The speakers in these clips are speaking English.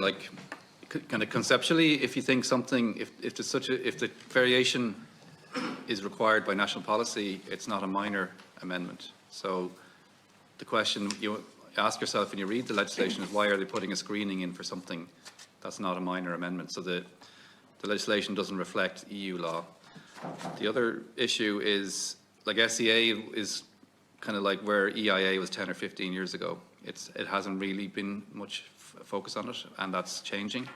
like kind of conceptually, if you think something, if the variation is required by national policy, it's not a minor amendment. So the question you ask yourself when you read the legislation is, why are they putting a screening in for something that's not a minor amendment? So the legislation doesn't reflect EU law. The other issue is, like, SEA is kind of like where EIA was 10 or 15 years ago. It hasn't really been much focus on it, and that's changing.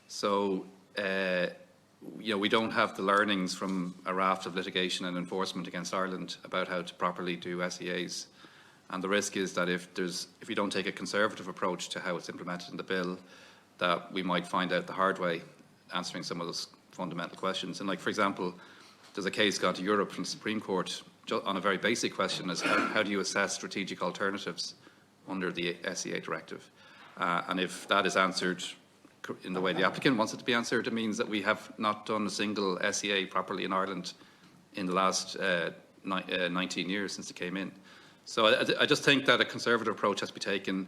So, you know, we don't have the learnings from a raft of litigation and enforcement against Ireland about how to properly do SEAs. And the risk is that if you don't take a conservative approach to how it's implemented in the bill, that we might find out the hard way answering some of those fundamental questions. And, like, for example, there's a case gone to Europe from the Supreme Court on a very basic question as how do you assess strategic alternatives under the SEA directive? And if that is answered in the way the applicant wants it to be answered, it means that we have not done a single SEA properly in Ireland in the last 19 years since it came in. So I just think that a conservative approach has to be taken,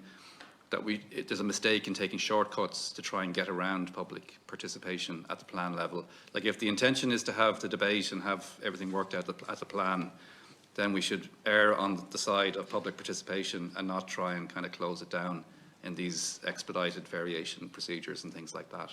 that there's a mistake in taking shortcuts to try and get around public participation at the plan level. Like, if the intention is to have the debate and have everything worked out at the plan, then we should err on the side of public participation and not try and kind of close it down in these expedited variation procedures and things like that.